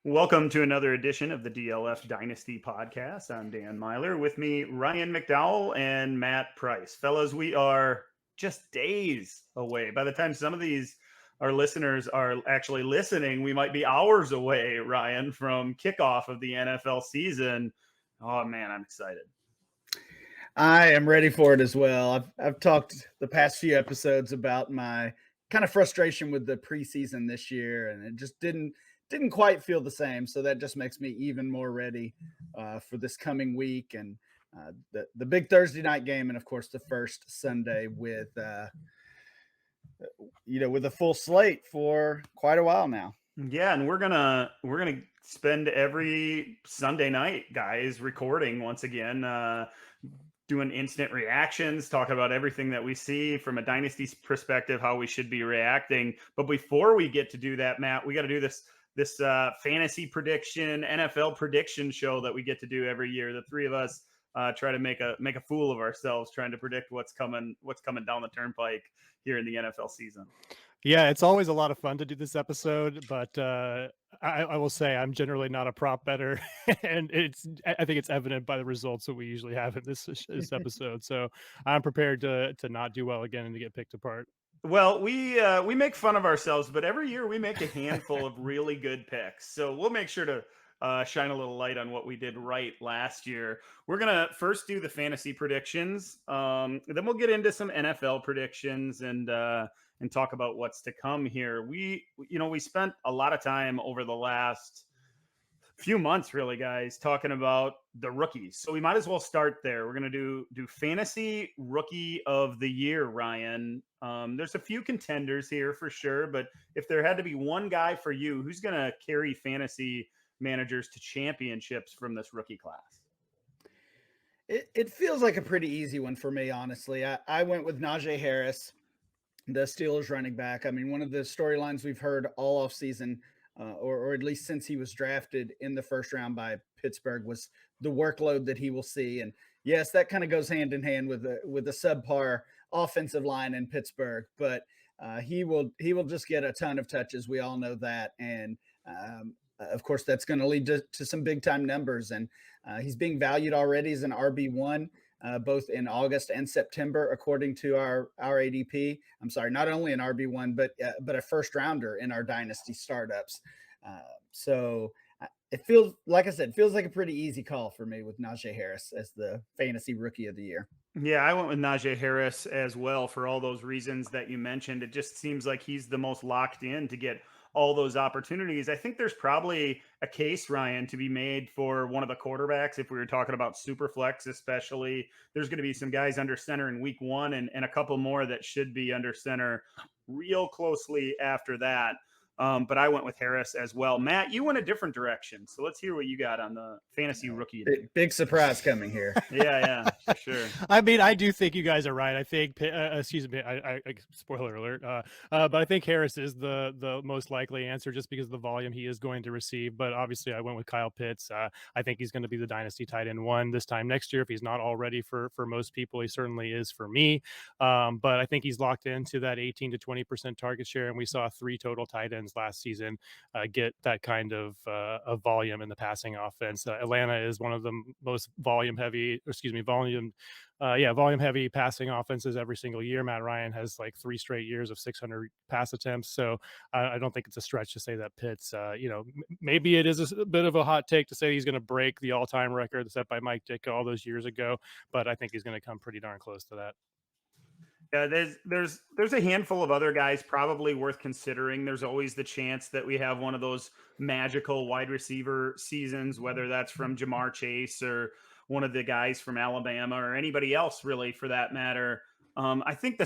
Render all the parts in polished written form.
Welcome to another edition of the DLF Dynasty podcast. I'm Dan Myler. With me, Ryan McDowell and Matt Price. Fellas, we are just days away. By the time some of these our listeners are actually listening, we might be hours away, Ryan, from kickoff of the NFL season. Oh man, I'm excited. I am ready for it as well. I've talked the past few episodes about my kind of frustration with the preseason this year, and it just didn't quite feel the same. So that just makes me even more ready for this coming week and the big Thursday night game, and of course the first Sunday with with a full slate for quite a while now. Yeah, and we're gonna spend every Sunday night, guys, recording once again, doing instant reactions, talking about everything that we see from a dynasty perspective, how we should be reacting. But before we get to do that, Matt, we got to do this fantasy prediction, NFL prediction show that we get to do every year. The three of us try to make a fool of ourselves trying to predict what's coming down the turnpike here in the NFL season. Yeah, it's always a lot of fun to do this episode, but I will say I'm generally not a prop bettor, and I think it's evident by the results that we usually have in this episode. So I'm prepared to not do well again and to get picked apart. Well, we make fun of ourselves, but every year we make a handful of really good picks. So we'll make sure to shine a little light on what we did right last year. We're gonna first do the fantasy predictions, then we'll get into some NFL predictions and talk about what's to come here. We spent a lot of time over the last few months, really, guys, talking about the rookies. So we might as well start there. We're gonna do fantasy rookie of the year, Ryan. There's a few contenders here for sure, but if there had to be one guy for you, who's gonna carry fantasy managers to championships from this rookie class? It feels like a pretty easy one for me, honestly. I went with Najee Harris, the Steelers running back. I mean, one of the storylines we've heard all off season, or at least since he was drafted in the first round by Pittsburgh, was the workload that he will see. And yes, that kind of goes hand in hand with the subpar offensive line in Pittsburgh, but he will just get a ton of touches. We all know that, and of course, that's going to lead to some big time numbers. And he's being valued already as an RB1. Both in August and September, according to our ADP. I'm sorry, not only an RB1, but a first rounder in our dynasty startups. So it feels, like I said, it feels like a pretty easy call for me with Najee Harris as the fantasy rookie of the year. Yeah, I went with Najee Harris as well for all those reasons that you mentioned. It just seems like he's the most locked in to get all those opportunities. I think there's probably a case, Ryan, to be made for one of the quarterbacks. If we were talking about super flex, especially, there's going to be some guys under center in week one and a couple more that should be under center real closely after that. But I went with Harris as well. Matt, you went a different direction. So let's hear what you got on the fantasy rookie. Big surprise coming here. Yeah, for sure. I mean, I do think you guys are right. I think, excuse me, I spoiler alert, but I think Harris is the most likely answer just because of the volume he is going to receive. But obviously, I went with Kyle Pitts. I think he's going to be the dynasty tight end one this time next year. If he's not already for most people, he certainly is for me. But I think he's locked into that 18 to 20% target share, and we saw 3 total tight ends last season get that kind of volume in the passing offense. Atlanta is one of the most volume heavy passing offenses every single year. Matt Ryan has like 3 straight years of 600 pass attempts. So I don't think it's a stretch to say that Pitts, maybe it is a bit of a hot take to say he's going to break the all-time record set by Mike Ditka all those years ago, but I think he's going to come pretty darn close to that. Yeah, there's a handful of other guys probably worth considering. There's always the chance that we have one of those magical wide receiver seasons, whether that's from Jamar Chase or one of the guys from Alabama or anybody else really for that matter. I think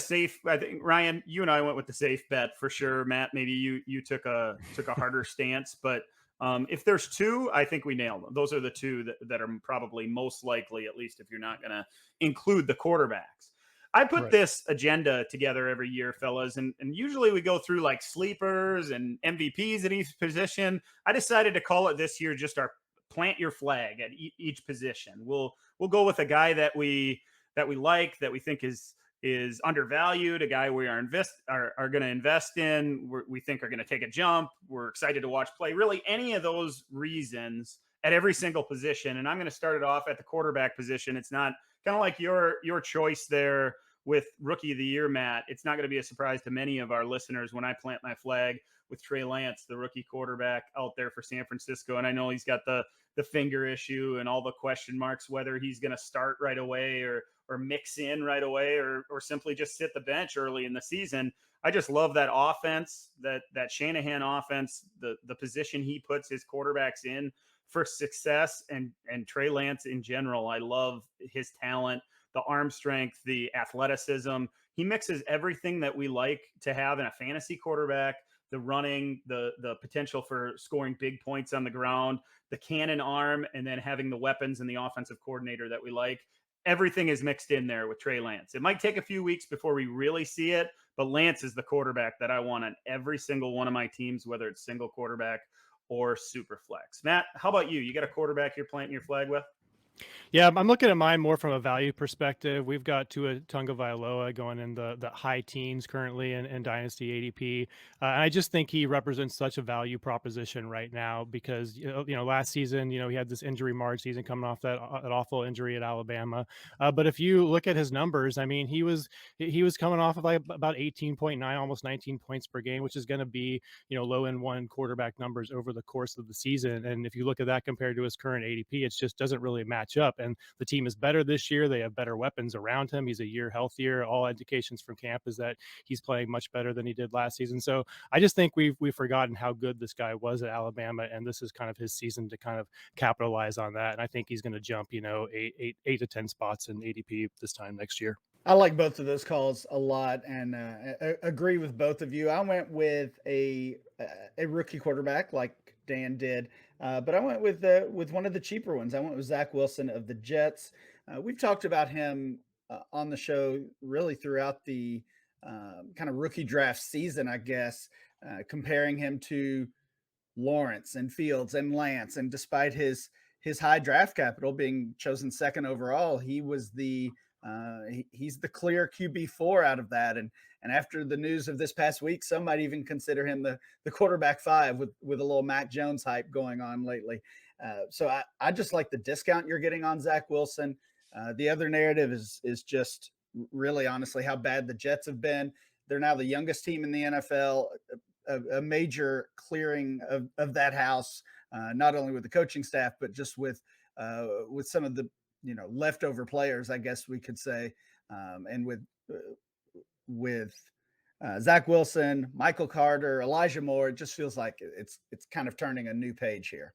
Ryan, you and I went with the safe bet for sure. Matt, maybe you took a harder stance, but if there's 2, I think we nailed them. Those are the 2 that are probably most likely, at least if you're not going to include the quarterbacks. I put this agenda together every year, fellas, and usually we go through like sleepers and MVPs at each position. I decided to call it this year just our plant your flag at each position. We'll go with a guy that we like, that we think is is undervalued, a guy we are going to invest in, we think are going to take a jump, we're excited to watch play. Really, any of those reasons at every single position. And I'm going to start it off at the quarterback position. It's not kind of like your choice there with rookie of the year, Matt. It's not going to be a surprise to many of our listeners when I plant my flag with Trey Lance, the rookie quarterback out there for San Francisco. And I know he's got the finger issue and all the question marks whether he's going to start right away or mix in right away or simply just sit the bench early in the season. I just love that offense, that Shanahan offense, the position he puts his quarterbacks in for success, and Trey Lance in general. I love his talent, the arm strength, the athleticism. He mixes everything that we like to have in a fantasy quarterback: the running, the potential for scoring big points on the ground, the cannon arm, and then having the weapons and the offensive coordinator that we like. Everything is mixed in there with Trey Lance. It might take a few weeks before we really see it, but Lance is the quarterback that I want on every single one of my teams, whether it's single quarterback or super flex. Matt, how about you? You got a quarterback you're planting your flag with? Yeah, I'm looking at mine more from a value perspective. We've got Tua Tagovailoa going in the high teens currently in Dynasty ADP. And I just think he represents such a value proposition right now because, last season, he had this injury March season coming off that awful injury at Alabama. But if you look at his numbers, I mean, he was coming off of like about 18.9, almost 19 points per game, which is going to be, low end one quarterback numbers over the course of the season. And if you look at that compared to his current ADP, it just doesn't really match up. And the team is better this year. They have better weapons around him. He's a year healthier. All indications from camp is that he's playing much better than he did last season. So I just think we've forgotten how good this guy was at Alabama, and this is kind of his season to kind of capitalize on that. And I think he's going to jump, eight to 10 spots in ADP this time next year. I like both of those calls a lot, and agree with both of you. I went with a rookie quarterback like Dan did, but I went with one of the cheaper ones. I went with Zach Wilson of the Jets. We've talked about him on the show really throughout the kind of rookie draft season, I guess, comparing him to Lawrence and Fields and Lance. And despite his high draft capital, being chosen second overall, he was he's the clear QB4 out of that. And after the news of this past week, some might even consider him the quarterback 5 with a little Mac Jones hype going on lately. So I just like the discount you're getting on Zach Wilson. The other narrative is just really honestly how bad the Jets have been. They're now the youngest team in the NFL, a major clearing of that house, not only with the coaching staff, but just with some of the leftover players, I guess we could say, and with Zach Wilson, Michael Carter, Elijah Moore. It just feels like it's kind of turning a new page here.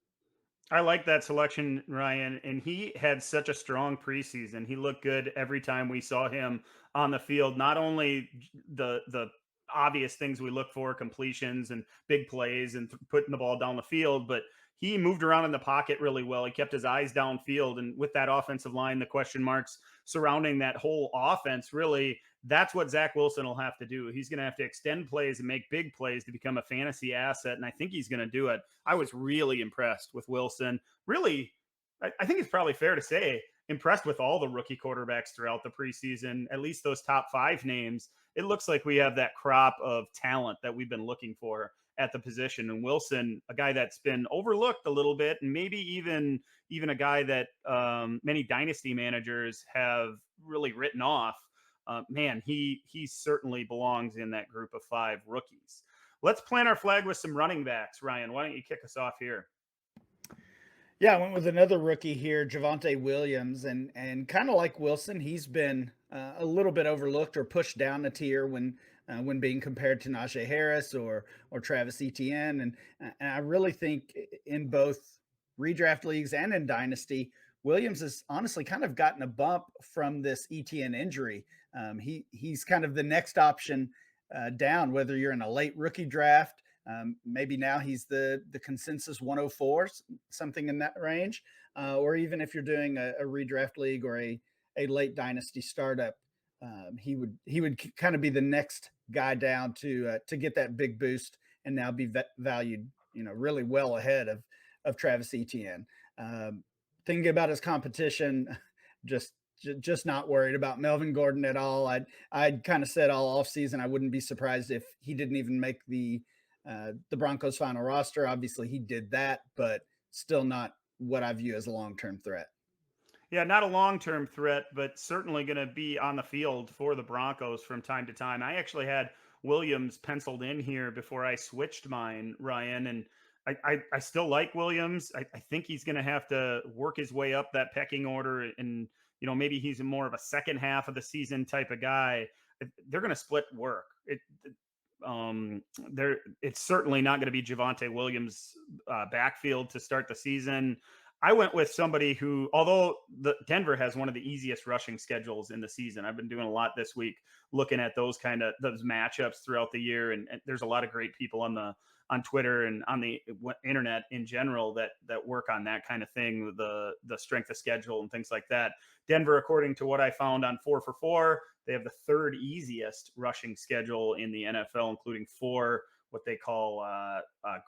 I like that selection, Ryan, and he had such a strong preseason. He looked good every time we saw him on the field. Not only the obvious things we look for, completions and big plays and putting the ball down the field, but he moved around in the pocket really well. He kept his eyes downfield, and with that offensive line, the question marks surrounding that whole offense, really, that's what Zach Wilson will have to do. He's going to have to extend plays and make big plays to become a fantasy asset, and I think he's going to do it. I was really impressed with Wilson. Really, I think it's probably fair to say impressed with all the rookie quarterbacks throughout the preseason, at least those top 5 names. It looks like we have that crop of talent that we've been looking for at the position. And Wilson, a guy that's been overlooked a little bit, and maybe even a guy that many dynasty managers have really written off. Man, he certainly belongs in that group of 5 rookies. Let's plant our flag with some running backs. Ryan, why don't you kick us off here? Yeah, I went with another rookie here, Javonte Williams, and kind of like Wilson, he's been a little bit overlooked or pushed down a tier when being compared to Najee Harris or Travis Etienne, and I really think in both redraft leagues and in Dynasty, Williams has honestly kind of gotten a bump from this Etienne injury. He's kind of the next option down, whether you're in a late rookie draft. Maybe now he's the consensus 104, something in that range, or even if you're doing a redraft league or a late dynasty startup, he would kind of be the next guy down to get that big boost and now be valued, really well ahead of Travis Etienne. Thinking about his competition, just just not worried about Melvin Gordon at all. I'd kind of said all offseason I wouldn't be surprised if he didn't even make the Broncos final roster. Obviously, he did that, but still not what I view as a long-term threat. Yeah, not a long-term threat, but certainly going to be on the field for the Broncos from time to time. I actually had Williams penciled in here before I switched mine, Ryan, and I still like Williams. I think he's going to have to work his way up that pecking order, and maybe he's more of a second half of the season type of guy. They're going to split work. It's certainly not going to be Javonte Williams' backfield to start the season. I went with somebody who, although Denver has one of the easiest rushing schedules in the season, I've been doing a lot this week looking at those matchups throughout the year, and there's a lot of great people on Twitter and on the internet in general that work on that kind of thing, the strength of schedule and things like that. Denver, according to what I found on 4for4, they have the third easiest rushing schedule in the NFL, including 4 what they call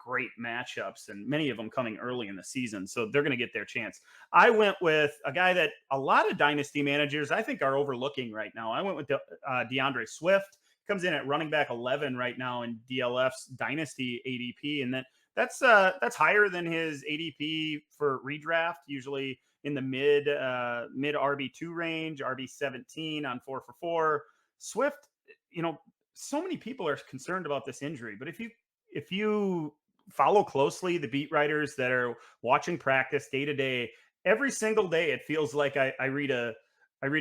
great matchups, and many of them coming early in the season. So they're going to get their chance. I went with a guy that a lot of dynasty managers, I think, are overlooking right now. I went with DeAndre Swift. Comes in at running back 11 right now in DLF's Dynasty ADP. And that's higher than his ADP for redraft, usually in the mid RB2 range, RB17 on 4for4. Swift, so many people are concerned about this injury, but if you follow closely the beat writers that are watching practice day to day, every single day it feels like I read a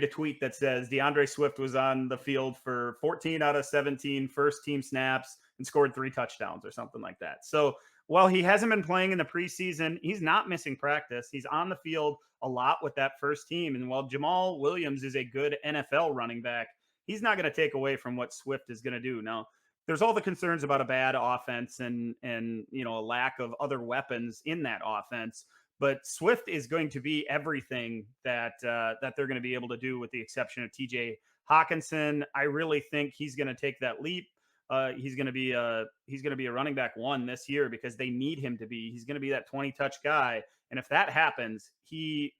tweet that says DeAndre Swift was on the field for 14 out of 17 first team snaps and scored 3 touchdowns or something like that. So while he hasn't been playing in the preseason, he's not missing practice. He's on the field a lot with that first team. And while Jamal Williams is a good NFL running back, he's not going to take away from what Swift is going to do. Now, there's all the concerns about a bad offense and a lack of other weapons in that offense. But Swift is going to be everything that they're going to be able to do, with the exception of TJ Hawkinson. I really think he's going to take that leap. He's going to be a running back 1 this year because they need him to be. He's going to be that 20 touch guy, and if that happens, he's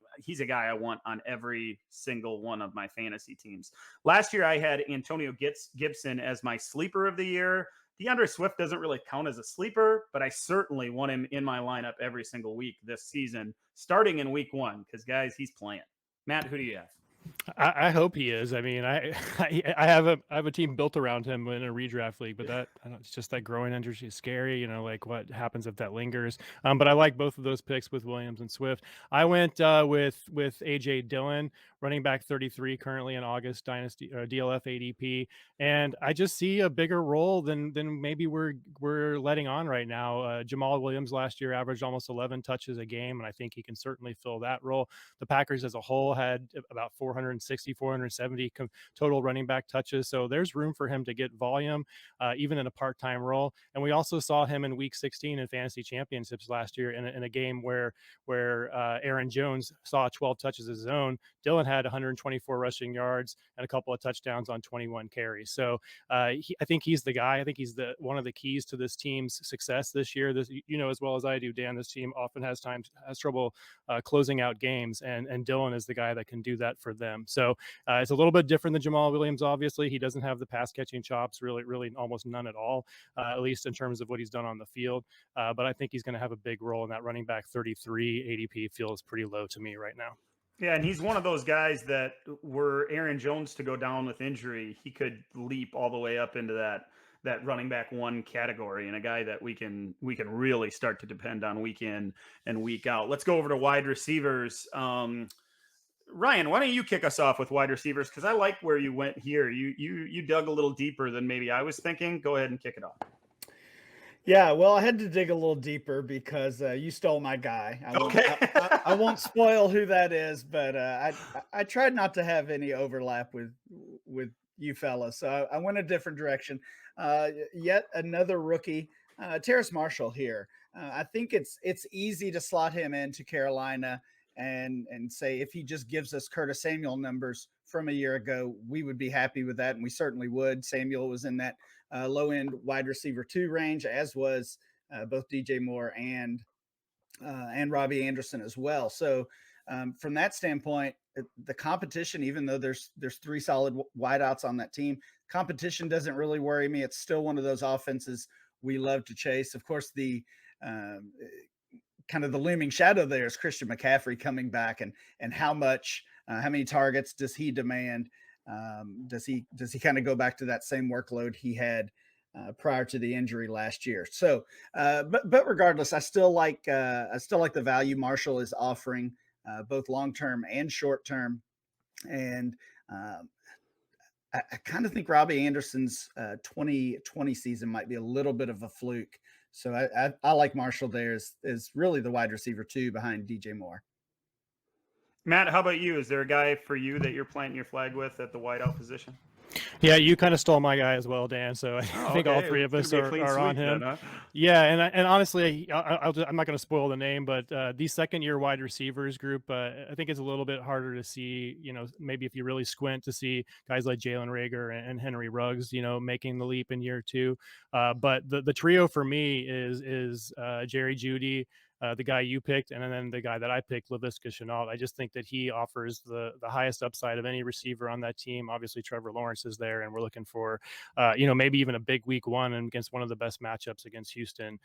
a guy I want on every single one of my fantasy teams. Last year, I had Antonio Gibson as my sleeper of the year. DeAndre Swift doesn't really count as a sleeper, but I certainly want him in my lineup every single week this season, starting in week 1, because, guys, he's playing. Matt, who do you have? I hope he is. I mean, I have a team built around him in a redraft league, but it's just that growing injury is scary. Like what happens if that lingers. But I like both of those picks with Williams and Swift. I went with AJ Dillon, running back 33, currently in August Dynasty DLF ADP, and I just see a bigger role than maybe we're letting on right now. Jamal Williams last year averaged almost 11 touches a game, and I think he can certainly fill that role. The Packers as a whole had about 470 total running back touches. So there's room for him to get volume, even in a part-time role. And we also saw him in week 16 in fantasy championships last year in a game where Aaron Jones saw 12 touches of his own. Dillon had 124 rushing yards and a couple of touchdowns on 21 carries. So I think he's the guy. I think he's one of the keys to this team's success this year. As well as I do, Dan, this team often has trouble closing out games, and Dillon is the guy that can do that for them. So it's a little bit different than Jamal Williams. Obviously, he doesn't have the pass catching chops, really almost none at all, at least in terms of what he's done on the field. But I think he's going to have a big role in that running back 33 ADP feels pretty low to me right now. Yeah, and he's one of those guys that were Aaron Jones to go down with injury, he could leap all the way up into that running back 1 category, and a guy that we can really start to depend on week in and week out. Let's go over to wide receivers. Ryan, why don't you kick us off with wide receivers? Because I like where you went here. You dug a little deeper than maybe I was thinking. Go ahead and kick it off. Yeah, well, I had to dig a little deeper because you stole my guy. I won't spoil who that is, but I tried not to have any overlap with you fellas, so I went a different direction. Yet another rookie, Terrace Marshall here. I think it's easy to slot him into Carolina and say if he just gives us Curtis Samuel numbers from a year ago, we would be happy with that, and we certainly would. Samuel was in that low end wide receiver 2 range, as was both DJ Moore and Robbie Anderson as well. So from that standpoint, the competition, even though there's three solid wideouts on that team, competition doesn't really worry me. It's still one of those offenses we love to chase. Of course, the kind of the looming shadow there is Christian McCaffrey coming back, and how many targets does he demand? Does he kind of go back to that same workload he had prior to the injury last year? So, but regardless, I still like the value Marshall is offering, both long term and short term, and I kind of think Robbie Anderson's 2020 season might be a little bit of a fluke. So I like Marshall there as really the wide receiver 2 behind DJ Moore. Matt, how about you? Is there a guy for you that you're planting your flag with at the wideout position? Yeah, you kind of stole my guy as well, Dan. So I think all three of It's us gonna be a clean are on sweep him. then, huh? Yeah, and honestly, I'm not going to spoil the name, but the second-year wide receivers group, I think it's a little bit harder to see. Maybe if you really squint to see guys like Jalen Reagor and Henry Ruggs, making the leap in year 2. But the trio for me is Jerry Jeudy, the guy you picked, and then the guy that I picked, Laviska Shenault. I just think that he offers the highest upside of any receiver on that team. Obviously, Trevor Lawrence is there, and we're looking for, maybe even a big week 1 and against one of the best matchups against Houston.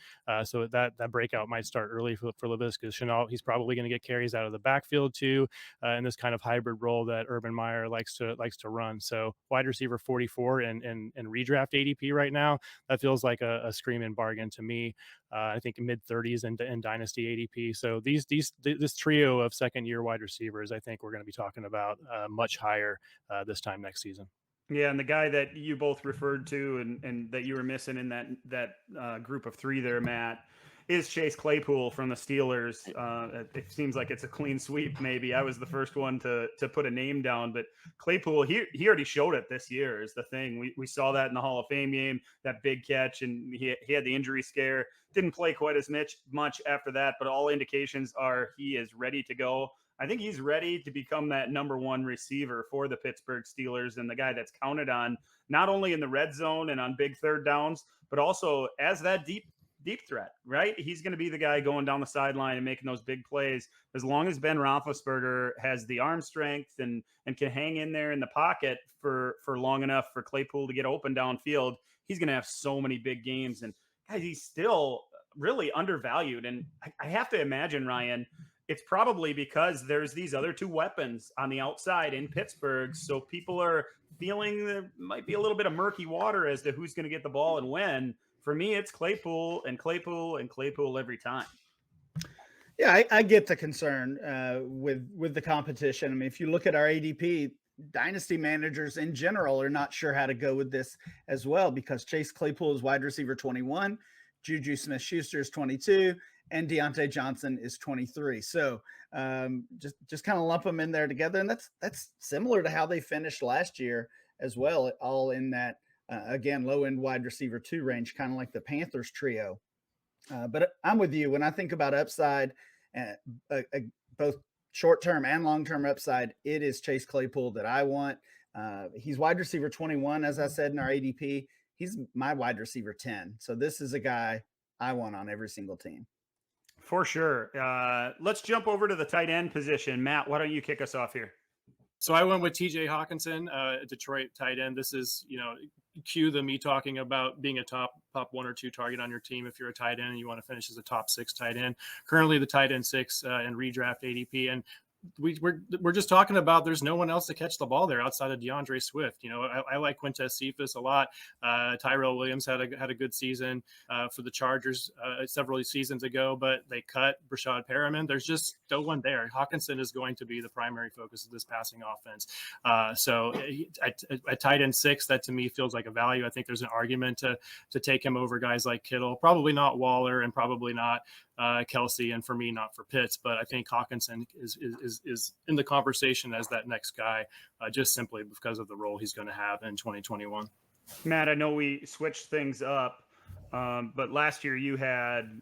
So that breakout might start early for Laviska Shenault. He's probably going to get carries out of the backfield too, in this kind of hybrid role that Urban Meyer likes to run. So wide receiver 44 and redraft ADP right now, that feels like a screaming bargain to me. I think mid 30s in Dynasty ADP. So this trio of second year wide receivers, I think we're going to be talking about much higher this time next season. Yeah, and the guy that you both referred to and that you were missing in that group of 3 there, Matt, is Chase Claypool from the Steelers. It seems like it's a clean sweep. Maybe I was the first one to put a name down, but Claypool, he already showed it this year is the thing. We saw that in the Hall of Fame game, that big catch, and he had the injury scare. Didn't play quite as much after that, but all indications are he is ready to go. I think he's ready to become that number 1 receiver for the Pittsburgh Steelers and the guy that's counted on not only in the red zone and on big third downs, but also as that deep threat, right? He's going to be the guy going down the sideline and making those big plays. As long as Ben Roethlisberger has the arm strength and can hang in there in the pocket for long enough for Claypool to get open downfield, he's going to have so many big games. And guys, he's still really undervalued. And I have to imagine, Ryan, it's probably because there's these other 2 weapons on the outside in Pittsburgh. So people are feeling there might be a little bit of murky water as to who's going to get the ball and when. For me, it's Claypool and Claypool and Claypool every time. Yeah, I get the concern with the competition. I mean, if you look at our ADP, dynasty managers in general are not sure how to go with this as well, because Chase Claypool is wide receiver 21, Juju Smith-Schuster is 22, and Deontay Johnson is 23. So just kind of lump them in there together. And that's similar to how they finished last year as well, all in that, again, low-end wide receiver 2 range, kind of like the Panthers trio. But I'm with you. When I think about upside, both short-term and long-term upside, it is Chase Claypool that I want. He's wide receiver 21, as I said in our ADP. He's my wide receiver 10. So this is a guy I want on every single team. For sure. Let's jump over to the tight end position. Matt, why don't you kick us off here? So I went with TJ Hawkinson, Detroit tight end. This is, cue the me talking about being a top 1 or 2 target on your team if you're a tight end and you want to finish as a top 6 tight end. Currently the tight end 6 in redraft ADP. And we're just talking about there's no one else to catch the ball there outside of DeAndre Swift. I like Quintez Cephas a lot. Tyrell Williams had a good season for the Chargers several seasons ago, but they cut Brashad Perriman. There's just no one there. Hawkinson is going to be the primary focus of this passing offense. So at tight end 6, that to me feels like a value. I think there's an argument to take him over guys like Kittle, probably not Waller and probably not Kelsey, and for me, not for Pitts, but I think Hawkinson is in the conversation as that next guy, just simply because of the role he's going to have in 2021. Matt, I know we switched things up, but last year you had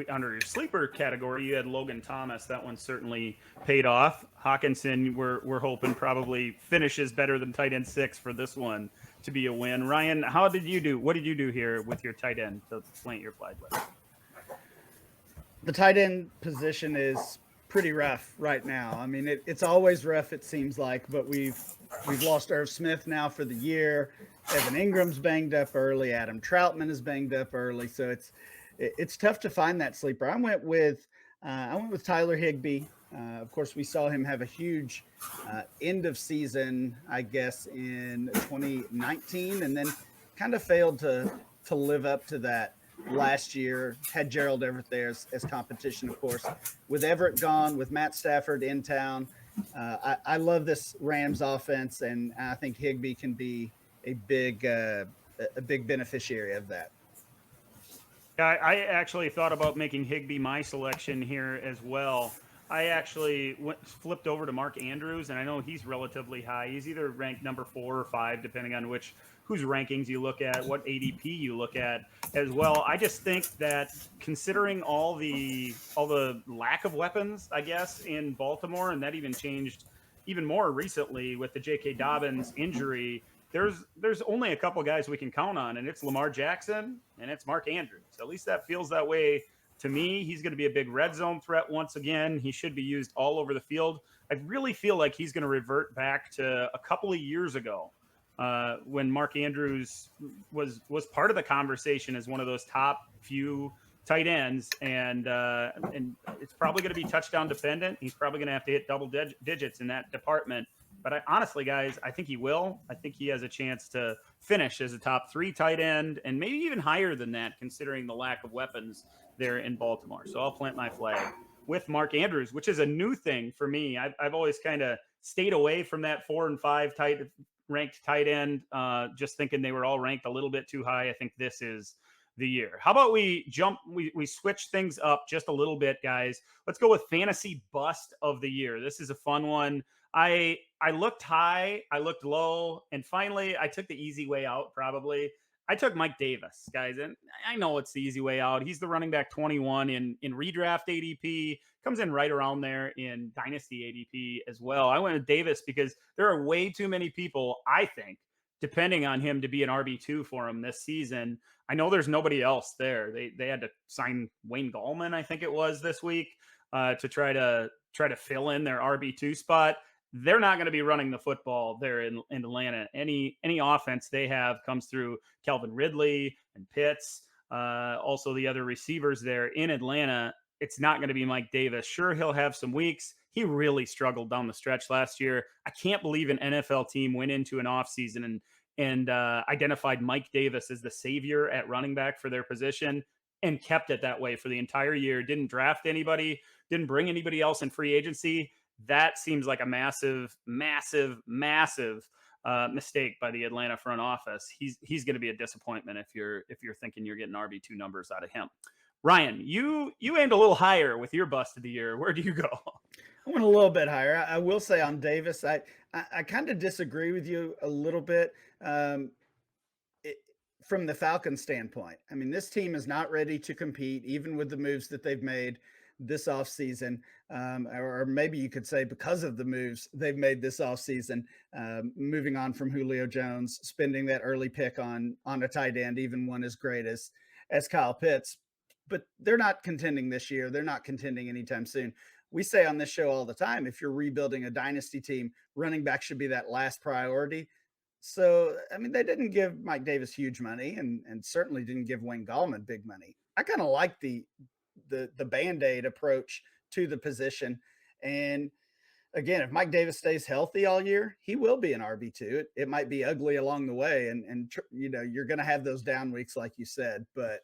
under your sleeper category, you had Logan Thomas. That one certainly paid off. Hawkinson, we're hoping probably finishes better than tight end 6 for this one to be a win. Ryan, how did you do? What did you do here with your tight end to plant your flag with? The tight end position is pretty rough right now. I mean, it's always rough, it seems like, but we've lost Irv Smith now for the year. Evan Ingram's banged up early. Adam Troutman is banged up early. So it's tough to find that sleeper. I went with Tyler Higbee. Of course, we saw him have a huge end of season, I guess, in 2019, and then kind of failed to live up to that last year. Had Gerald Everett there as competition, of course. With Everett gone, with Matt Stafford in town, I love this Rams offense, and I think Higbee can be a big beneficiary of that. I actually thought about making Higbee my selection here as well. I actually flipped over to Mark Andrews, and I know he's relatively high. He's either ranked number 4 or 5, depending on whose rankings you look at, what ADP you look at as well. I just think that considering all the lack of weapons, I guess, in Baltimore, and that even changed even more recently with the J.K. Dobbins injury, there's only a couple guys we can count on, and it's Lamar Jackson and it's Mark Andrews. At least that feels that way to me. He's going to be a big red zone threat once again. He should be used all over the field. I really feel like he's going to revert back to a couple of years ago when Mark Andrews was part of the conversation as one of those top few tight ends, and it's probably going to be touchdown dependent. He's probably going to have to hit double digits in that department. But honestly, guys, I think he will. I think he has a chance to finish as a top 3 tight end, and maybe even higher than that, considering the lack of weapons there in Baltimore. So I'll plant my flag with Mark Andrews, which is a new thing for me. I've always kind of stayed away from that 4 and 5 ranked tight end, just thinking they were all ranked a little bit too high. I think this is the year. How about we switch things up just a little bit, guys? Let's go with fantasy bust of the year. This is a fun one. I looked high, I looked low, and finally I took the easy way out, probably. I took Mike Davis, guys, and I know it's the easy way out. He's the running back 21 in redraft ADP, comes in right around there in Dynasty ADP as well. I went with Davis because there are way too many people, I think, depending on him to be an RB2 for him this season. I know there's nobody else there. They had to sign Wayne Gallman, I think it was, this week to try to fill in their RB2 spot. They're not going to be running the football there in Atlanta. Any offense they have comes through Calvin Ridley and Pitts. Also the other receivers there in Atlanta. It's not going to be Mike Davis. Sure, he'll have some weeks. He really struggled down the stretch last year. I can't believe an NFL team went into an offseason and identified Mike Davis as the savior at running back for their position and kept it that way for the entire year. Didn't draft anybody, didn't bring anybody else in free agency. That seems like a massive mistake by the Atlanta front office. He's going to be a disappointment if you're thinking you're getting RB2 numbers out of him. Ryan, you aimed a little higher with your bust of the year. Where do you go? I went a little bit higher. I will say on Davis, I kind of disagree with you a little bit from the Falcons standpoint. I mean, this team is not ready to compete, even with the moves that they've made this offseason, or maybe you could say because of the moves they've made this offseason, moving on from Julio Jones, spending that early pick on a tight end, even one as great as Kyle Pitts. But they're not contending this year. They're not contending anytime soon. We say on this show all the time, if you're rebuilding a dynasty team, running back should be that last priority. So, I mean, they didn't give Mike Davis huge money and certainly didn't give Wayne Gallman big money. I kind of like the Band-Aid approach to the position. And again, if Mike Davis stays healthy all year, he will be an RB2. It might be ugly along the way. And you know, you're going to have those down weeks, like you said, but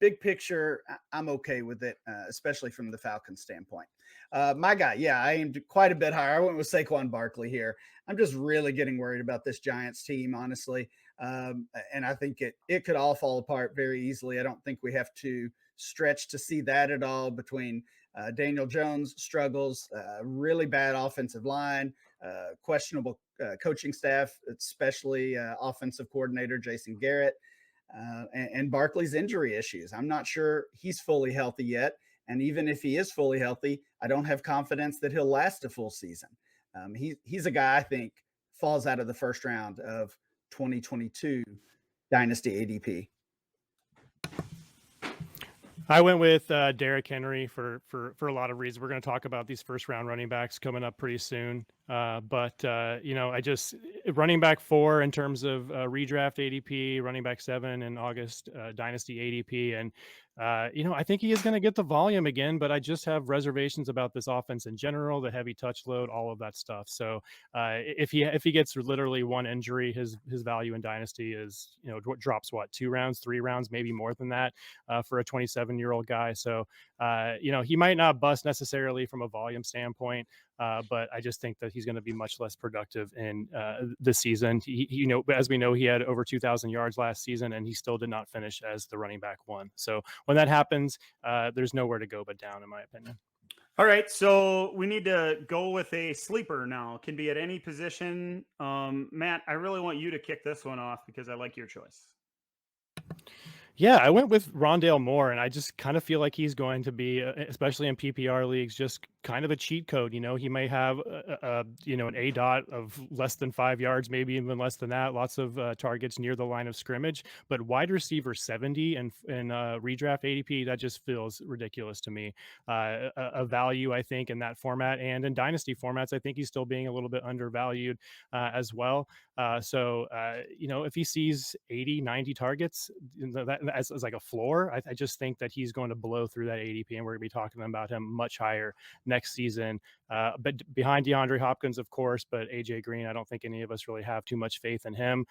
big picture, I'm okay with it, especially from the Falcons standpoint. My guy, yeah, I aimed quite a bit higher. I went with Saquon Barkley here. I'm just really getting worried about this Giants team, honestly. And I think it could all fall apart very easily. I don't think we have to stretch to see that at all between Daniel Jones struggles, really bad offensive line, questionable coaching staff, especially offensive coordinator Jason Garrett, and Barkley's injury issues. I'm not sure he's fully healthy yet. And even if he is fully healthy, I don't have confidence that he'll last a full season. He's a guy I think falls out of the first round of 2022 Dynasty ADP. I went with Derrick Henry for a lot of reasons. We're going to talk about these first round running backs coming up pretty soon. But I just running back 4 in terms of redraft ADP, running back 7 in August Dynasty ADP, and I think he is going to get the volume again. But I just have reservations about this offense in general, the heavy touch load, all of that stuff. So if he gets literally one injury, his value in Dynasty is drops 2 rounds, 3 rounds, maybe more than that for a 27-year-old guy. So he might not bust necessarily from a volume standpoint. But I just think that he's going to be much less productive in this season. As we know, he had over 2,000 yards last season, and he still did not finish as the running back 1. So when that happens, there's nowhere to go but down, in my opinion. All right, so we need to go with a sleeper now. Can be at any position. Matt, I really want you to kick this one off because I like your choice. Yeah, I went with Rondale Moore, and I just kind of feel like he's going to be, especially in PPR leagues, just kind of a cheat code. He may have an A dot of less than 5 yards, maybe even less than that. Lots of targets near the line of scrimmage, but wide receiver 70 and redraft ADP, that just feels ridiculous to me. A value, I think, in that format, and in dynasty formats, I think he's still being a little bit undervalued as well. So if he sees 80, 90 targets, that as like a floor, I just think that he's going to blow through that ADP, and we're going to be talking about him much higher next season. But behind DeAndre Hopkins, of course, but AJ Green, I don't think any of us really have too much faith in him.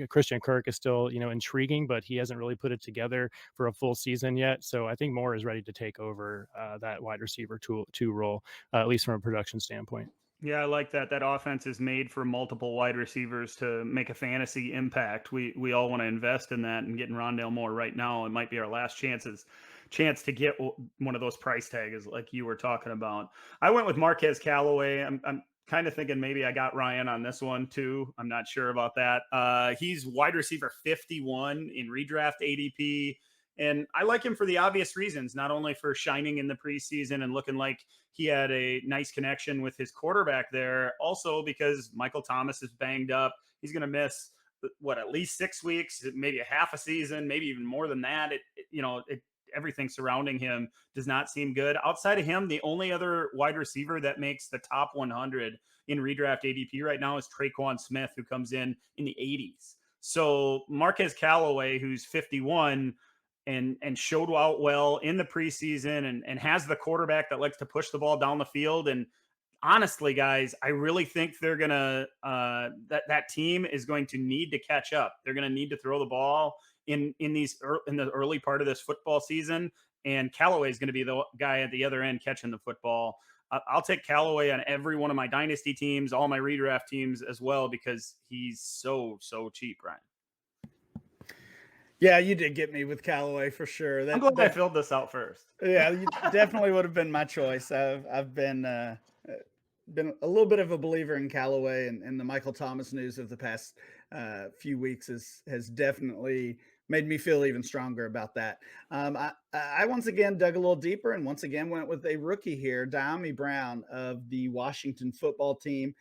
Christian Kirk is still, intriguing, but he hasn't really put it together for a full season yet. So I think Moore is ready to take over that wide receiver 2 role, at least from a production standpoint. Yeah, I like that. That offense is made for multiple wide receivers to make a fantasy impact. We all want to invest in that, and getting Rondale Moore right now, it might be our last chance to get one of those price tags like you were talking about. I went with Marquez Callaway. I'm kind of thinking maybe I got Ryan on this one too. I'm not sure about that. He's wide receiver 51 in redraft ADP. And I like him for the obvious reasons, not only for shining in the preseason and looking like he had a nice connection with his quarterback there, also because Michael Thomas is banged up. He's going to miss at least 6 weeks, maybe a half a season, maybe even more than that. Everything surrounding him does not seem good. Outside of him, the only other wide receiver that makes the top 100 in redraft ADP right now is Traquan Smith, who comes in the 80s. So Marquez Callaway, who's 51, and showed out well in the preseason and has the quarterback that likes to push the ball down the field. And honestly, guys, I really think they're going to that team is going to need to catch up. They're going to need to throw the ball in the early part of this football season. And Callaway is going to be the guy at the other end catching the football. I'll take Callaway on every one of my dynasty teams, all my redraft teams as well, because he's so cheap, Ryan. Yeah, you did get me with Callaway for sure. I'm glad I filled this out first. Yeah, you definitely would have been my choice. I've been a little bit of a believer in Callaway, and the Michael Thomas news of the past few weeks has definitely made me feel even stronger about that. I once again dug a little deeper and once again went with a rookie here, Dyami Brown of the Washington football team.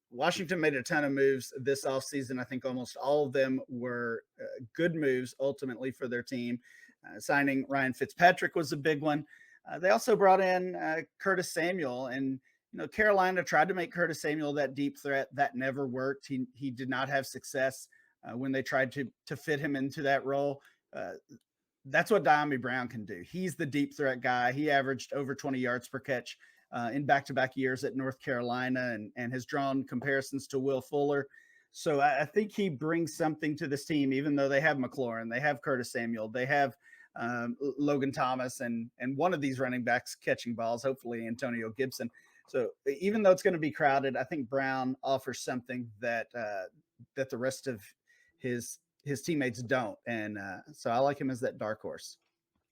Washington made a ton of moves this offseason. I think almost all of them were good moves ultimately for their team. Signing Ryan Fitzpatrick was a big one. They also brought in Curtis Samuel, and Carolina tried to make Curtis Samuel that deep threat. That never worked. He did not have success when they tried to fit him into that role. That's what Dyami Brown can do. He's the deep threat guy. He averaged over 20 yards per catch in back-to-back years at North Carolina, and has drawn comparisons to Will Fuller. So I think he brings something to this team, even though they have McLaurin, they have Curtis Samuel, they have Logan Thomas, and one of these running backs catching balls, hopefully Antonio Gibson. So even though it's going to be crowded, I think Brown offers something that the rest of his teammates don't. And so I like him as that dark horse.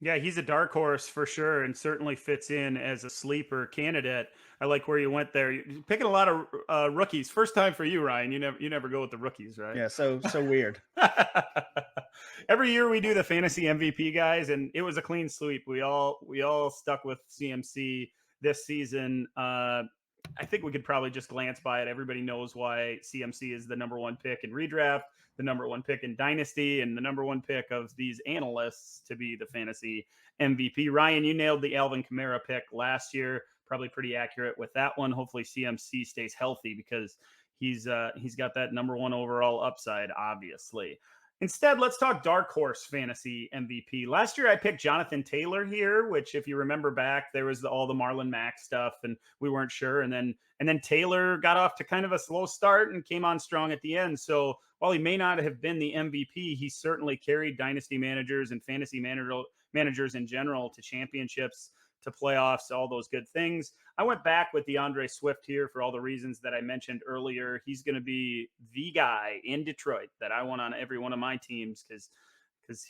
Yeah, he's a dark horse for sure, and certainly fits in as a sleeper candidate. I like where you went there. You're picking a lot of rookies. First time for you, Ryan. You never go with the rookies, right? Yeah, so weird. Every year we do the fantasy MVP guys, and it was a clean sweep. We all stuck with CMC this season. I think we could probably just glance by it. Everybody knows why CMC is the number one pick in redraft, the number one pick in Dynasty, and the number one pick of these analysts to be the fantasy MVP. Ryan, you nailed the Alvin Kamara pick last year. Probably pretty accurate with that one. Hopefully CMC stays healthy because he's got that number one overall upside, obviously. Instead, let's talk dark horse fantasy MVP. Last year, I picked Jonathan Taylor here, which, if you remember back, there was all the Marlon Mack stuff, and we weren't sure. And then Taylor got off to kind of a slow start and came on strong at the end. So while he may not have been the MVP, he certainly carried dynasty managers and fantasy managers in general to championships, to playoffs, all those good things. I went back with DeAndre Swift here for all the reasons that I mentioned earlier. He's going to be the guy in Detroit that I want on every one of my teams because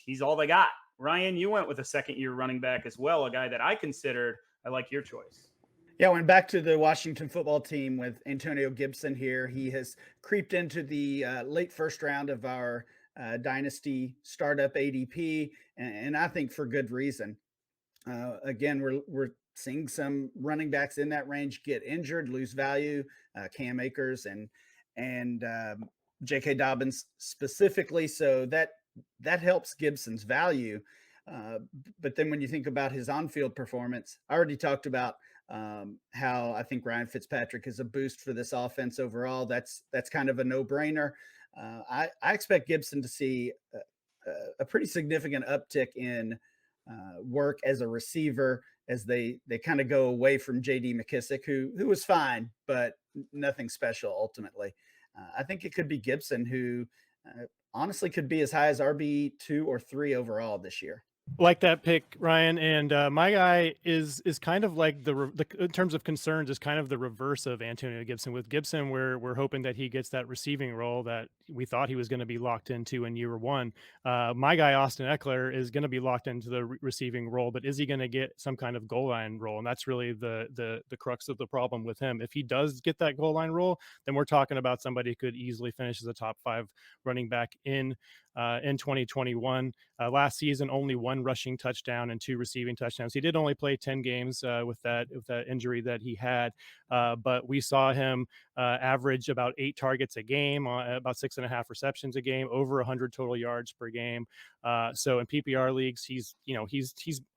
he's all they got. Ryan, you went with a second-year running back as well, a guy that I considered. I like your choice. Yeah, I went back to the Washington football team with Antonio Gibson here. He has creeped into the late first round of our Dynasty startup ADP, and I think for good reason. Again, we're seeing some running backs in that range get injured, lose value. Cam Akers and J.K. Dobbins specifically, so that helps Gibson's value. But then when you think about his on-field performance, I already talked about how I think Ryan Fitzpatrick is a boost for this offense overall. That's kind of a no-brainer. I expect Gibson to see a pretty significant uptick in work as a receiver as they kind of go away from J.D. McKissick, who was fine, but nothing special ultimately. I think it could be Gibson, who honestly could be as high as RB2 or 3 overall this year. Like that pick, Ryan, and my guy is kind of like the in terms of concerns is kind of the reverse of Antonio Gibson. With Gibson, we're hoping that he gets that receiving role that we thought he was going to be locked into in year one. My guy Austin Eckler is going to be locked into the receiving role, but is he going to get some kind of goal line role? And that's really the crux of the problem with him. If he does get that goal line role, then we're talking about somebody who could easily finish as a top 5 running back in 2021. Last season, only 1 rushing touchdown and 2 receiving touchdowns. He did only play 10 games with that injury that he had, but we saw him average about 8 targets a game, about 6.5 receptions a game, over 100 total yards per game. So in PPR leagues, he's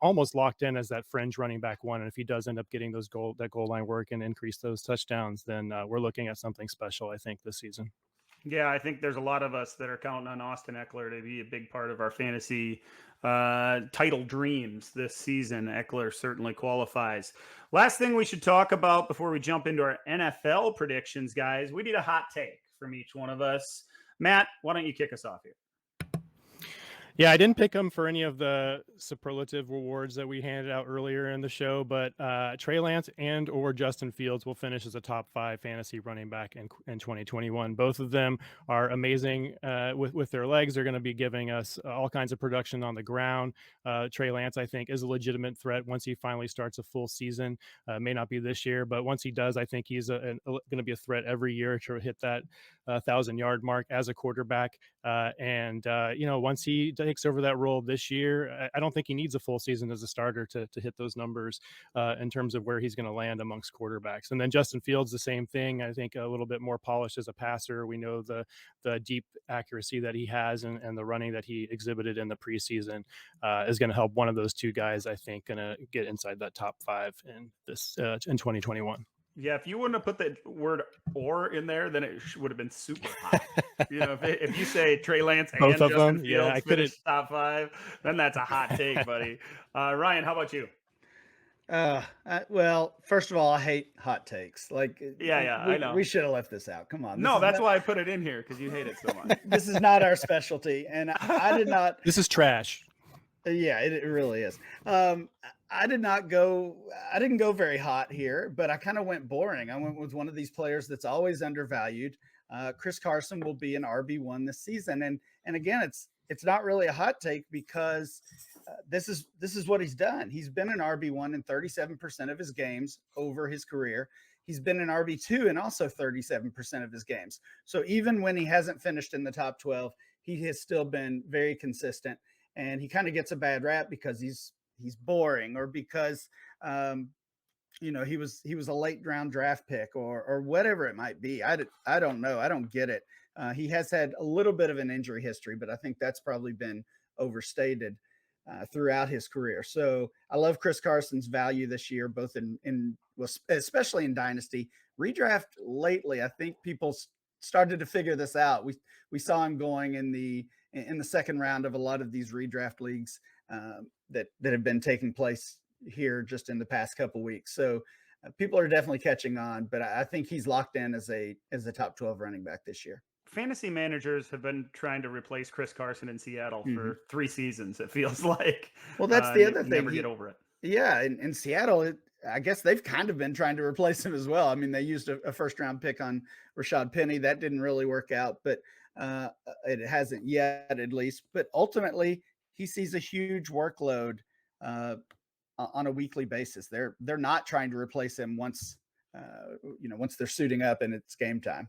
almost locked in as that fringe running back one. And if he does end up getting that goal line work and increase those touchdowns, then we're looking at something special, I think, this season. Yeah, I think there's a lot of us that are counting on Austin Eckler to be a big part of our fantasy title dreams this season. Eckler certainly qualifies. Last thing we should talk about before we jump into our NFL predictions, guys, we need a hot take from each one of us. Matt, why don't you kick us off here? Yeah, I didn't pick him for any of the superlative awards that we handed out earlier in the show, but Trey Lance and or Justin Fields will finish as a top 5 fantasy running back in 2021. Both of them are amazing with their legs. They're going to be giving us all kinds of production on the ground. Trey Lance, I think, is a legitimate threat once he finally starts a full season. May not be this year, but once he does, I think he's going to be a threat every year to hit that 1,000-yard mark as a quarterback. Once he takes over that role this year, I don't think he needs a full season as a starter to hit those numbers in terms of where he's going to land amongst quarterbacks. And then Justin Fields, the same thing. I think a little bit more polished as a passer. We know the deep accuracy that he has and the running that he exhibited in the preseason is going to help one of those two guys, I think, going to get inside that top 5 in this in 2021. Yeah, if you wouldn't have put the word "or" in there, then it would have been super hot. If you say Trey Lance and Both of Justin them, Fields I finish top 5, then that's a hot take, buddy. Ryan, how about you? Well, first of all, I hate hot takes. I know. We should have left this out. Come on. No, that's why I put it in here, because you hate it so much. This is not our specialty, and I did not. This is trash. Yeah, it really is. I didn't go very hot here, but I kind of went boring. I went with one of these players that's always undervalued. Chris Carson will be an RB1 this season. And again, it's not really a hot take because this is what he's done. He's been an RB1 in 37% of his games over his career. He's been an RB2 in also 37% of his games. So even when he hasn't finished in the top 12, he has still been very consistent. And he kind of gets a bad rap because he's boring, or because he was a late round draft pick or whatever it might be. I don't know. I don't get it. He has had a little bit of an injury history, but I think that's probably been overstated throughout his career. So I love Chris Carson's value this year, both especially in Dynasty. Redraft lately, I think people started to figure this out. We saw him going in the second round of a lot of these redraft leagues that have been taking place here just in the past couple weeks. So people are definitely catching on, but I think he's locked in as a top 12 running back this year. Fantasy managers have been trying to replace Chris Carson in Seattle Mhm. for 3 seasons, it feels like. Well, that's the other thing. Never get over it. Yeah, in Seattle, I guess they've kind of been trying to replace him as well. I mean, they used a first round pick on Rashad Penny. That didn't really work out, but it hasn't yet, at least. But ultimately, he sees a huge workload on a weekly basis. They're not trying to replace him once they're suiting up and it's game time.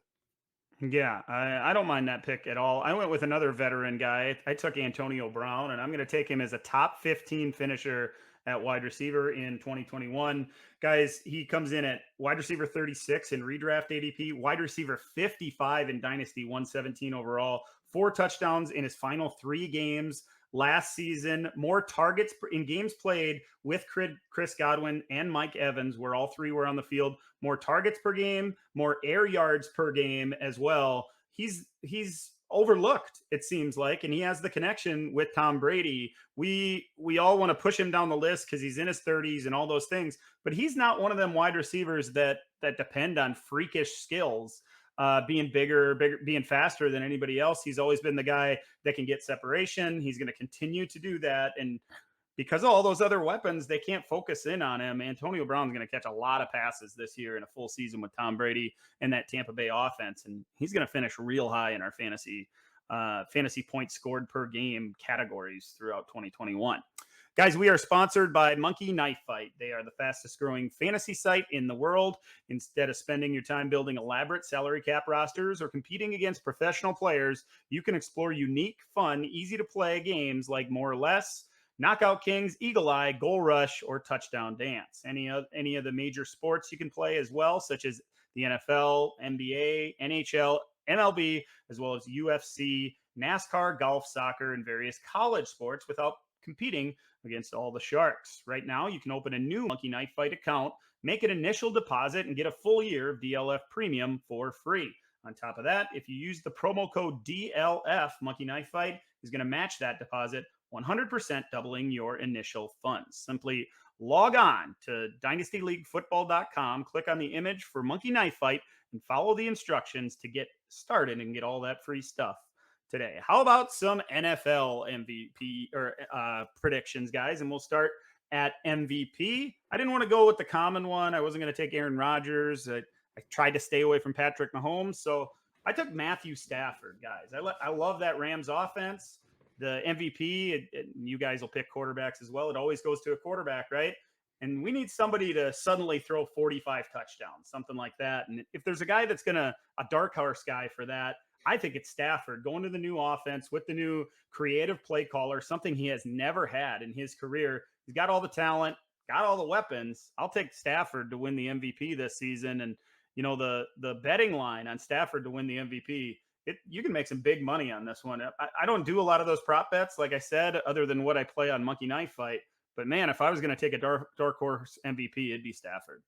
Yeah, I don't mind that pick at all. I went with another veteran guy. I took Antonio Brown, and I'm going to take him as a top 15 finisher at wide receiver in 2021. Guys, he comes in at wide receiver 36 in redraft ADP, wide receiver 55 in Dynasty, 117 overall, 4 touchdowns in his final 3 games last season, more targets in games played with Chris Godwin and Mike Evans, where all 3 were on the field, more targets per game, more air yards per game as well. He's overlooked, it seems like, and he has the connection with Tom Brady. We all want to push him down the list because he's in his 30s and all those things, but he's not one of them wide receivers that depend on freakish skills. Being bigger, being faster than anybody else. He's always been the guy that can get separation. He's going to continue to do that. And because of all those other weapons, they can't focus in on him. Antonio Brown's going to catch a lot of passes this year in a full season with Tom Brady and that Tampa Bay offense. And he's going to finish real high in our fantasy points scored per game categories throughout 2021. Guys, we are sponsored by Monkey Knife Fight. They are the fastest growing fantasy site in the world. Instead of spending your time building elaborate salary cap rosters or competing against professional players, you can explore unique, fun, easy to play games like More or Less, Knockout Kings, Eagle Eye, Goal Rush, or Touchdown Dance. Any of the major sports you can play as well, such as the NFL, NBA, NHL, MLB, as well as UFC, NASCAR, golf, soccer, and various college sports without competing against all the sharks. Right now, you can open a new Monkey Knife Fight account, make an initial deposit, and get a full year of DLF Premium for free. On top of that, if you use the promo code DLF, Monkey Knife Fight is going to match that deposit 100%, doubling your initial funds. Simply log on to dynastyleaguefootball.com, click on the image for Monkey Knife Fight, and follow the instructions to get started and get all that free stuff today. How about some NFL MVP or predictions, guys? And we'll start at MVP. I didn't want to go with the common one. I wasn't going to take Aaron Rodgers. I tried to stay away from Patrick Mahomes. So I took Matthew Stafford, guys. I love that Rams offense. The MVP, you guys will pick quarterbacks as well. It always goes to a quarterback, right? And we need somebody to suddenly throw 45 touchdowns, something like that. And if there's a guy that's a dark horse guy for that, I think it's Stafford going to the new offense with the new creative play caller, something he has never had in his career. He's got all the talent, got all the weapons. I'll take Stafford to win the MVP this season. And, the betting line on Stafford to win the MVP, you can make some big money on this one. I don't do a lot of those prop bets, like I said, other than what I play on Monkey Knife Fight. But, man, if I was going to take a dark horse MVP, it'd be Stafford.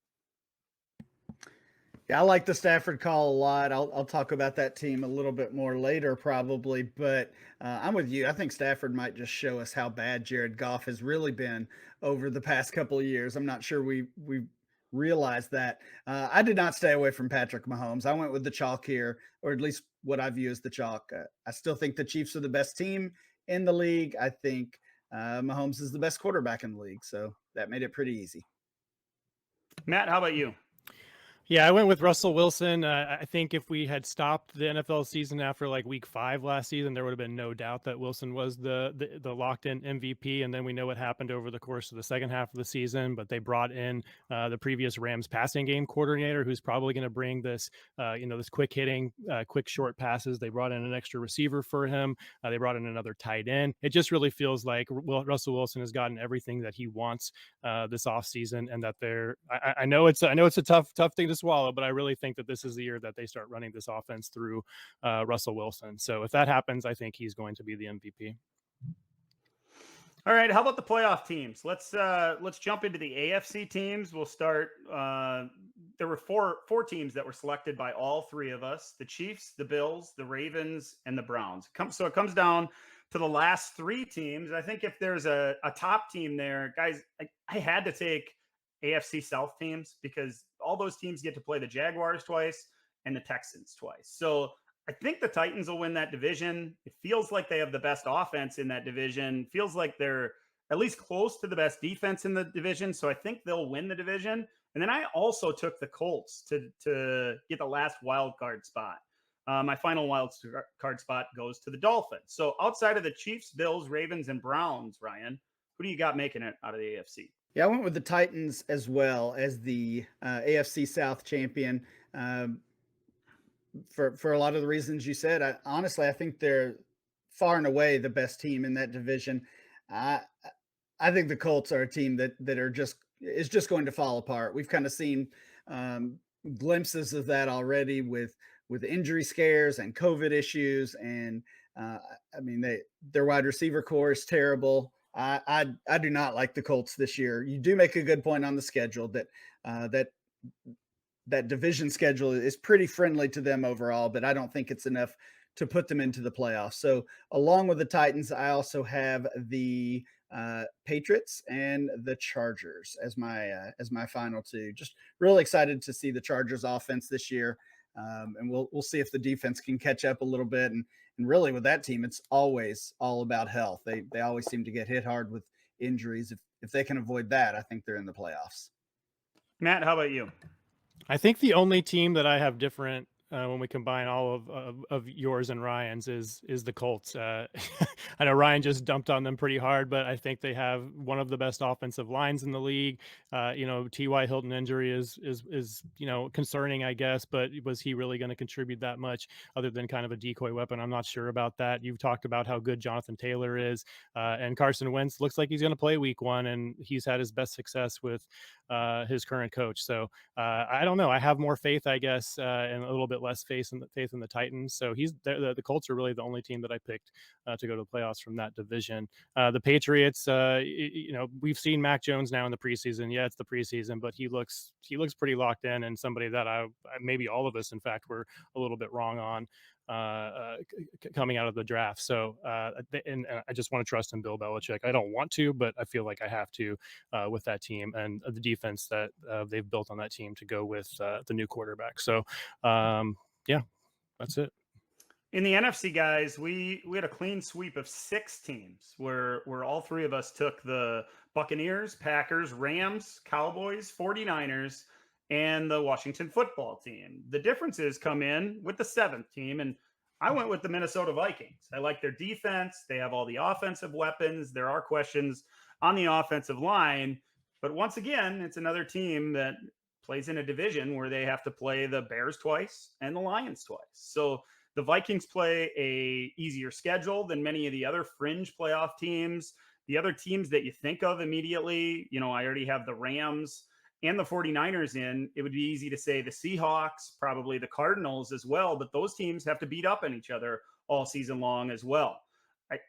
Yeah, I like the Stafford call a lot. I'll talk about that team a little bit more later probably, but I'm with you. I think Stafford might just show us how bad Jared Goff has really been over the past couple of years. I'm not sure we realized that. I did not stay away from Patrick Mahomes. I went with the chalk here, or at least what I view as the chalk. I still think the Chiefs are the best team in the league. I think Mahomes is the best quarterback in the league, so that made it pretty easy. Matt, how about you? Yeah, I went with Russell Wilson. I think if we had stopped the NFL season after like week 5 last season, there would have been no doubt that Wilson was the locked in MVP. And then we know what happened over the course of the second half of the season. But they brought in the previous Rams passing game coordinator, who's probably going to bring this, this quick hitting, quick short passes. They brought in an extra receiver for him. They brought in another tight end. It just really feels like Russell Wilson has gotten everything that he wants this offseason, and that I know it's a tough thing to swallow, but I really think that this is the year that they start running this offense through Russell Wilson. So if that happens, I think he's going to be the MVP. All right, how about the playoff teams? Let's jump into the AFC teams. We'll start. There were four teams that were selected by all three of us: the Chiefs, the Bills, the Ravens, and the Browns. So it comes down to the last three teams. I think if there's a top team there, guys, I had to take AFC South teams because all those teams get to play the Jaguars twice and the Texans twice. So I think the Titans will win that division. It feels like they have the best offense in that division. Feels like they're at least close to the best defense in the division. So I think they'll win the division. And then I also took the Colts to get the last wild card spot. My final wild card spot goes to the Dolphins. So outside of the Chiefs, Bills, Ravens, and Browns, Ryan, who do you got making it out of the AFC? Yeah, I went with the Titans as well as the AFC South champion. For a lot of the reasons you said. Honestly, I think they're far and away the best team in that division. I think the Colts are a team that is just going to fall apart. We've kind of seen glimpses of that already with injury scares and COVID issues, and their wide receiver core is terrible. I do not like the Colts this year. You do make a good point on the schedule that division schedule is pretty friendly to them overall, but I don't think it's enough to put them into the playoffs. So along with the Titans, I also have the Patriots and the Chargers as my final two. Just really excited to see the Chargers offense this year. And we'll see if the defense can catch up a little bit. And really with that team, it's always all about health. They always seem to get hit hard with injuries. If they can avoid that, I think they're in the playoffs. Matt, how about you? I think the only team that I have different when we combine all of yours and Ryan's is the Colts. I know Ryan just dumped on them pretty hard, but I think they have one of the best offensive lines in the league. T.Y. Hilton injury is concerning, I guess, but was he really going to contribute that much other than kind of a decoy weapon? I'm not sure about that. You've talked about how good Jonathan Taylor is, and Carson Wentz looks like he's going to play week 1, and he's had his best success with his current coach. So I don't know. I have more faith, I guess, and a little bit less faith in the Titans. So the Colts are really the only team that I picked to go to the playoffs from that division. The Patriots, we've seen Mac Jones now in the preseason. Yeah, it's the preseason, but he looks pretty locked in, and somebody that I maybe all of us, in fact, were a little bit wrong on coming out of the draft. So and I just want to trust in Bill Belichick. I don't want to, but I feel like I have to with that team and the defense that they've built on that team to go with the new quarterback. So yeah, that's it. In the NFC, guys, we had a clean sweep of 6 teams where all three of us took the Buccaneers, Packers, Rams, Cowboys, 49ers, and the Washington football team. The differences come in with the 7th team, and I went with the Minnesota Vikings. I like their defense. They have all the offensive weapons. There are questions on the offensive line, but once again, it's another team that plays in a division where they have to play the Bears twice and the Lions twice. So the Vikings play a easier schedule than many of the other fringe playoff teams. The other teams that you think of immediately, I already have the Rams and the 49ers in. It would be easy to say the Seahawks, probably the Cardinals as well, but those teams have to beat up on each other all season long as well.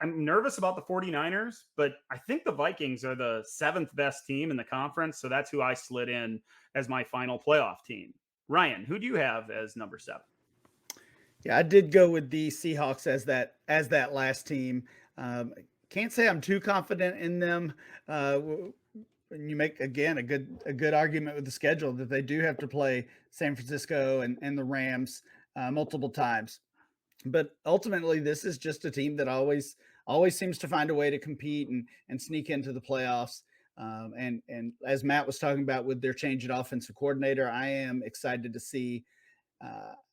I'm nervous about the 49ers, but I think the Vikings are the 7th best team in the conference, so that's who I slid in as my final playoff team. Ryan, who do you have as number 7? Yeah, I did go with the Seahawks as that last team. Can't say I'm too confident in them. You make again a good argument with the schedule that they do have to play San Francisco and the Rams multiple times. But ultimately, this is just a team that always seems to find a way to compete and sneak into the playoffs. And as Matt was talking about with their change in offensive coordinator, I am excited to see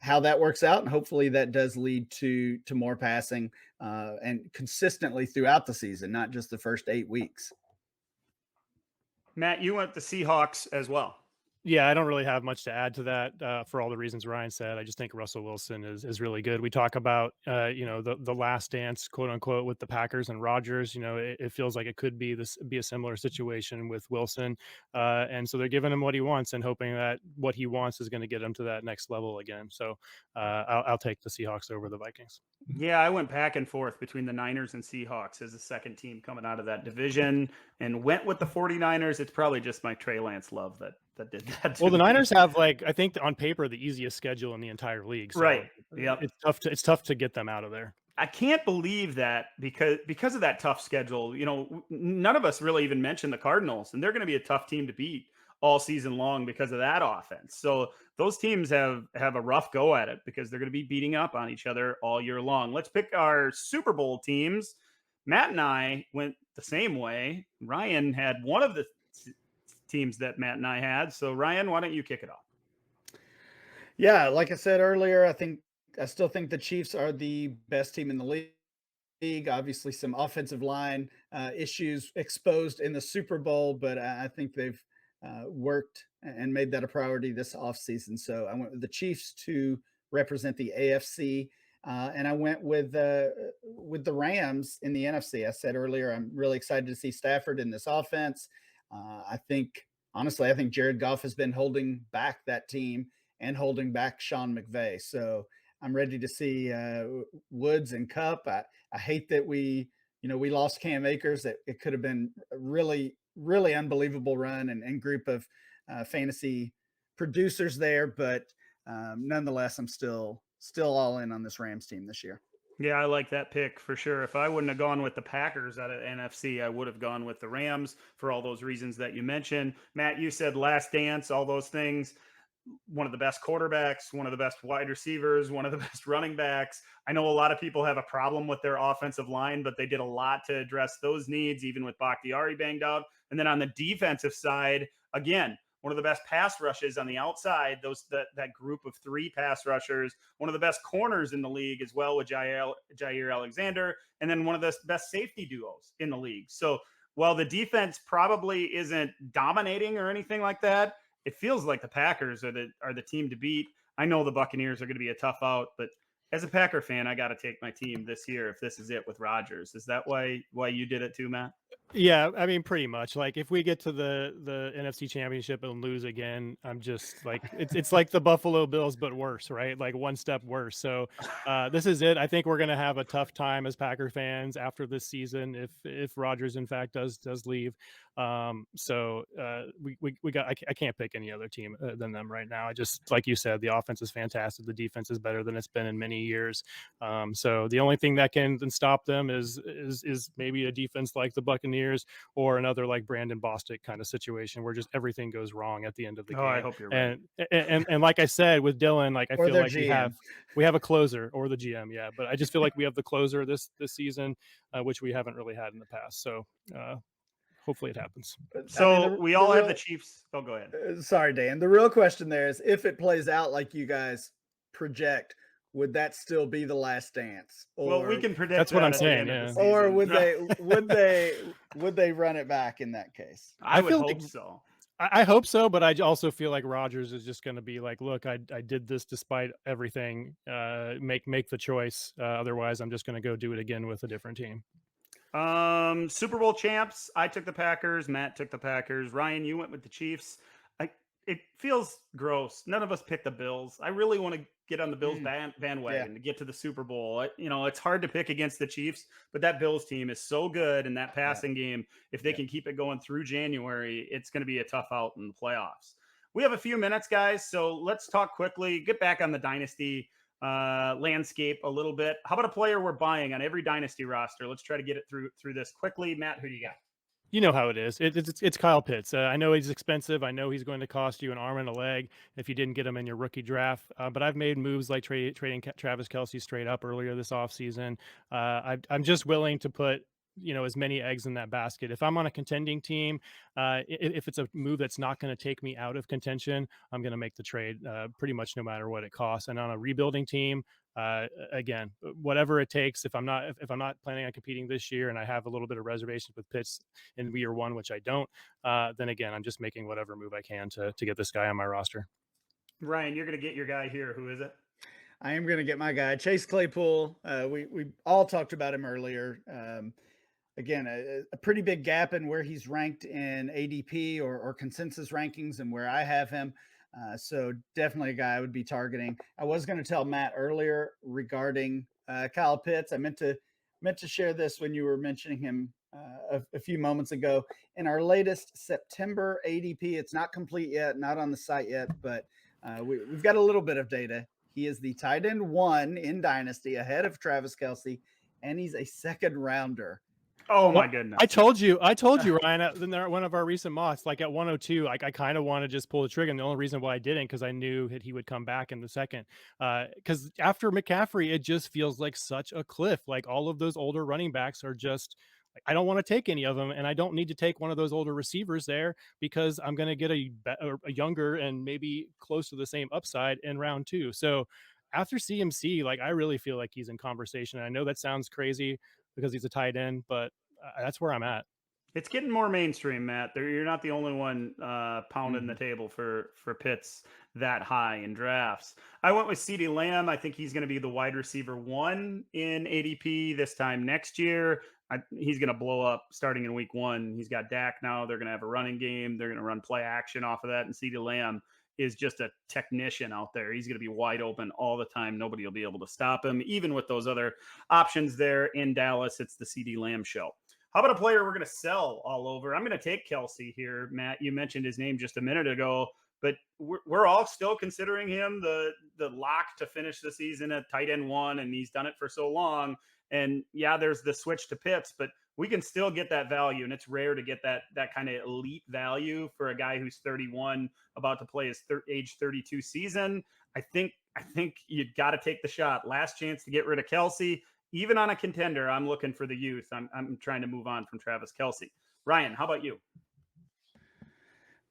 how that works out, and hopefully that does lead to more passing and consistently throughout the season, not just the first 8 weeks. Matt, you went the Seahawks as well. Yeah, I don't really have much to add to that for all the reasons Ryan said. I just think Russell Wilson is really good. We talk about the last dance, quote unquote, with the Packers and Rodgers. It feels like it could be a similar situation with Wilson, and so they're giving him what he wants and hoping that what he wants is going to get him to that next level again. So I'll take the Seahawks over the Vikings. Yeah, I went back and forth between the Niners and Seahawks as the second team coming out of that division, and went with the 49ers. It's probably just my Trey Lance love that did that. Well, the Niners have, like, I think on paper, the easiest schedule in the entire league. So right. Yep. It's tough to get them out of there. I can't believe that because of that tough schedule. None of us really even mentioned the Cardinals, and they're going to be a tough team to beat all season long because of that offense. So those teams have a rough go at it because they're going to be beating up on each other all year long. Let's pick our Super Bowl teams. Matt and I went the same way. Ryan had one of the teams that Matt and I had. So Ryan, why don't you kick it off? Yeah, like I said earlier, I still think the Chiefs are the best team in the league. Obviously, some offensive line issues exposed in the Super Bowl, but I think they've worked and made that a priority this offseason. So I went with the Chiefs to represent the AFC, and I went with the Rams in the NFC. I said earlier, I'm really excited to see Stafford in this offense. I think Jared Goff has been holding back that team and holding back Sean McVay. So I'm ready to see Woods and Kupp. I hate that we lost Cam Akers. It could have been a really, really unbelievable run and group of fantasy producers there. But nonetheless, I'm still all in on this Rams team this year. Yeah, I like that pick for sure. If I wouldn't have gone with the Packers out of NFC, I would have gone with the Rams for all those reasons that you mentioned. Matt, you said last dance, all those things. One of the best quarterbacks, one of the best wide receivers, one of the best running backs. I know a lot of people have a problem with their offensive line, but they did a lot to address those needs, even with Bakhtiari banged out. And then on the defensive side, again, one of the best pass rushes on the outside, that group of three pass rushers, one of the best corners in the league as well with Jair Alexander, and then one of the best safety duos in the league. So while the defense probably isn't dominating or anything like that, it feels like the Packers are the team to beat. I know the Buccaneers are going to be a tough out, but as a Packer fan, I got to take my team this year if this is it with Rodgers. Is that why you did it too, Matt? Yeah, I mean, pretty much. Like, if we get to the NFC Championship and lose again, I'm just like, it's like the Buffalo Bills, but worse, right? Like one step worse. So this is it. I think we're gonna have a tough time as Packer fans after this season if Rodgers in fact does leave. We got. I can't pick any other team than them right now. I just, like you said, the offense is fantastic. The defense is better than it's been in many years. So the only thing that can stop them is maybe a defense like the Buccaneers or another like Brandon Bostic kind of situation where just everything goes wrong at the end of the game. I hope you're right. And like I said with Dylan, like I feel like GM. we have a closer, or the GM, yeah. But I just feel like we have the closer this season, which we haven't really had in the past. So hopefully it happens. So we all have the Chiefs. Oh, go ahead. Sorry, Dan. The real question there is, if it plays out like you guys project, would that still be the last dance? Or, well, we can predict. That's what I'm saying. Yeah. Or would they run it back in that case? I would hope so. I hope so, but I also feel like Rodgers is just going to be like, look, I did this despite everything. Make the choice. Otherwise, I'm just going to go do it again with a different team. Super Bowl champs. I took the Packers. Matt took the Packers. Ryan, you went with the Chiefs. It feels gross. None of us picked the Bills. I really want to get on the Bills bandwagon to get to the Super Bowl. It's hard to pick against the Chiefs, but that Bills team is so good in that passing game. If they can keep it going through January, it's going to be a tough out in the playoffs. We have a few minutes, guys, so let's talk quickly. Get back on the Dynasty landscape a little bit. How about a player we're buying on every Dynasty roster? Let's try to get it through this quickly. Matt, who do you got? You know how it is. It's Kyle Pitts. I know he's expensive. I know he's going to cost you an arm and a leg if you didn't get him in your rookie draft. But I've made moves like trading Travis Kelce straight up earlier this offseason. I'm just willing to put as many eggs in that basket. If I'm on a contending team, if it's a move that's not going to take me out of contention, I'm going to make the trade pretty much no matter what it costs. And on a rebuilding team, again, whatever it takes. If I'm not planning on competing this year and I have a little bit of reservations with Pitts in year one, which I don't, then again, I'm just making whatever move I can to get this guy on my roster. Ryan, you're going to get your guy here. Who is it? I am going to get my guy, Chase Claypool. We all talked about him earlier. Again, a pretty big gap in where he's ranked in ADP or consensus rankings and where I have him. So definitely a guy I would be targeting. I was going to tell Matt earlier regarding Kyle Pitts. I meant to share this when you were mentioning him a few moments ago. In our latest September ADP, it's not complete yet, not on the site yet, but we've got a little bit of data. He is the tight end 1 in Dynasty ahead of Travis Kelce, and he's a second rounder. Oh my goodness. I told you, Ryan, in one of our recent mocks, like at 102, I kind of want to just pull the trigger. And the only reason why I didn't, because I knew that he would come back in the second. Because after McCaffrey, it just feels like such a cliff. Like all of those older running backs are just, I don't want to take any of them. And I don't need to take one of those older receivers there because I'm going to get a younger and maybe close to the same upside in round 2. So after CMC, like I really feel like he's in conversation. And I know that sounds crazy because he's a tight end, but that's where I'm at. It's getting more mainstream, Matt. You're not the only one pounding the table for Pitts that high in drafts. I went with CeeDee Lamb. I think he's going to be the wide receiver 1 in ADP this time next year. He's going to blow up starting in week 1. He's got Dak now. They're going to have a running game. They're going to run play action off of that. And CeeDee Lamb is just a technician out there. He's going to be wide open all the time. Nobody will be able to stop him. Even with those other options there in Dallas, it's the CeeDee Lamb show. How about a player we're going to sell all over? I'm going to take Kelce here. Matt, you mentioned his name just a minute ago, but we're all still considering him the lock to finish the season at tight end 1, and he's done it for so long. And yeah, there's the switch to Pitts, but we can still get that value, and it's rare to get that kind of elite value for a guy who's 31, about to play his age 32 season. I think you got to take the shot. Last chance to get rid of Kelce. Even on a contender, I'm looking for the youth. I'm trying to move on from Travis Kelce. Ryan, how about you?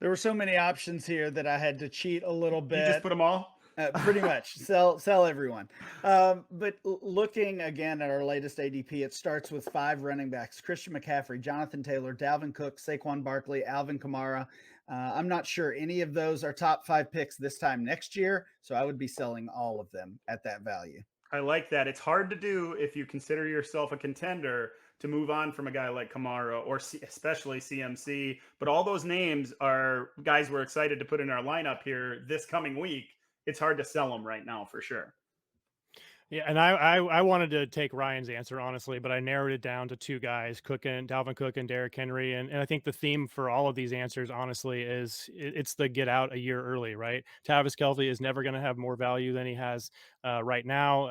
There were so many options here that I had to cheat a little bit. You just put them all? Pretty much. Sell everyone. But looking again at our latest ADP, it starts with 5 running backs: Christian McCaffrey, Jonathan Taylor, Dalvin Cook, Saquon Barkley, Alvin Kamara. I'm not sure any of those are top 5 picks this time next year, so I would be selling all of them at that value. I like that. It's hard to do if you consider yourself a contender to move on from a guy like Kamara or especially CMC. But all those names are guys we're excited to put in our lineup here this coming week. It's hard to sell them right now for sure. Yeah, and I wanted to take Ryan's answer, honestly, but I narrowed it down to 2 guys, Dalvin Cook and Derrick Henry. And I think the theme for all of these answers, honestly, is it's the get out a year early, right? Travis Kelce is never going to have more value than he has right now.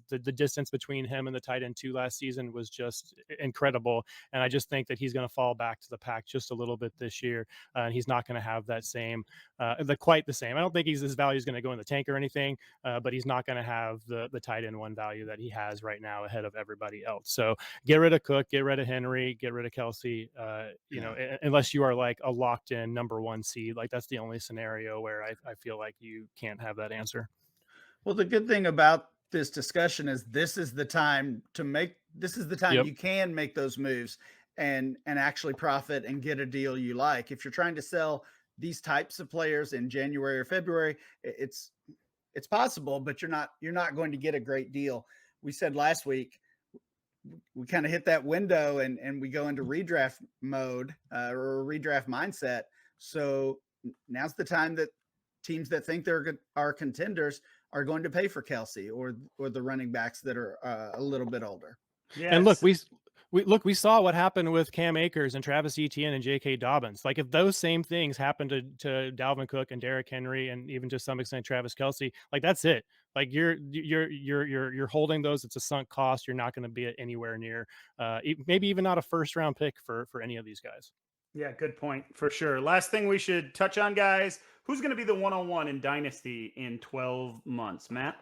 The distance between him and the tight end 2 last season was just incredible. And I just think that he's going to fall back to the pack just a little bit this year. And he's not going to have that same, quite the same. I don't think his value is going to go in the tank or anything, but he's not going to have the tight end 1 value that he has right now ahead of everybody else. So get rid of Cook, get rid of Henry, get rid of Kelce, unless you are like a locked in number 1 seed. Like that's the only scenario where I feel like you can't have that answer. Well, the good thing about this discussion is this is the time you can make those moves and actually profit and get a deal you like. If you're trying to sell these types of players in January or February, it's possible, but you're not going to get a great deal. We said last week we kind of hit that window and we go into redraft mode or redraft mindset. So now's the time that teams that think are contenders are going to pay for Kelce or the running backs that are a little bit older. Yeah, and look, we saw what happened with Cam Akers and Travis Etienne and J.K. Dobbins. Like if those same things happened to Dalvin Cook and Derrick Henry and even to some extent Travis Kelce, like that's it. Like you're holding those. It's a sunk cost. You're not going to be anywhere near, maybe even not a first round pick for any of these guys. Yeah, good point for sure. Last thing we should touch on, guys. Who's going to be the 101 in Dynasty in 12 months, Matt?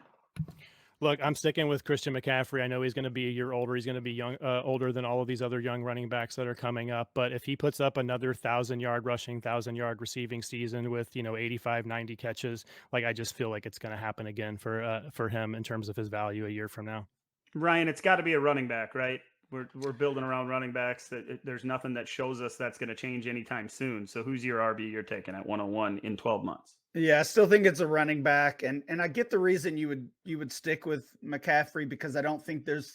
Look, I'm sticking with Christian McCaffrey. I know he's going to be a year older. He's going to be older than all of these other young running backs that are coming up. But if he puts up another 1,000-yard rushing, 1,000-yard receiving season with 85, 90 catches, like I just feel like it's going to happen again for him in terms of his value a year from now. Ryan, it's got to be a running back, right? We're building around running backs. There's nothing that shows us that's going to change anytime soon. So who's your RB you're taking at 101 in 12 months? Yeah, I still think it's a running back, and I get the reason you would stick with McCaffrey, because I don't think there's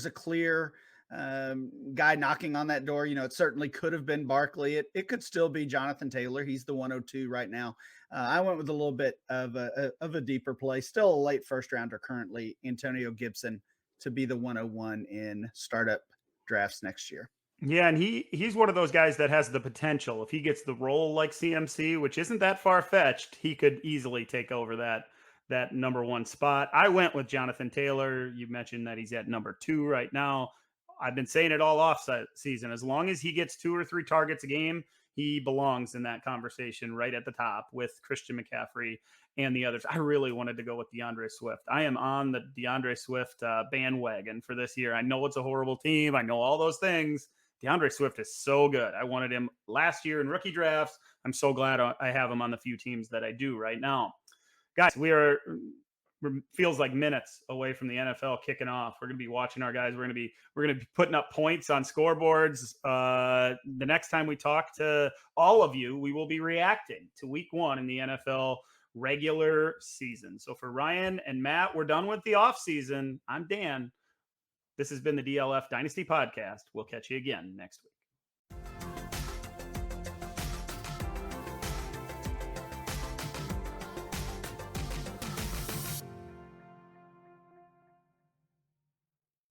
a clear guy knocking on that door. It certainly could have been Barkley. It could still be Jonathan Taylor. He's the 102 right now. I went with a little bit of a deeper play, still a late first rounder currently, Antonio Gibson, to be the 101 in startup drafts next year. Yeah, and he's one of those guys that has the potential. If he gets the role like CMC, which isn't that far fetched, he could easily take over that number one spot. I went with Jonathan Taylor. You mentioned that he's at number 2 right now. I've been saying it all off season. As long as he gets 2 or 3 targets a game, he belongs in that conversation right at the top with Christian McCaffrey and the others. I really wanted to go with DeAndre Swift. I am on the DeAndre Swift bandwagon for this year. I know it's a horrible team. I know all those things. DeAndre Swift is so good. I wanted him last year in rookie drafts. I'm so glad I have him on the few teams that I do right now. Guys, we're feels like minutes away from the NFL kicking off. We're going to be watching our guys. We're going to be putting up points on scoreboards. The next time we talk to all of you, we will be reacting to week 1 in the NFL regular season. So for Ryan and Matt, we're done with the off season. I'm Dan. This has been the DLF Dynasty Podcast. We'll catch you again next week.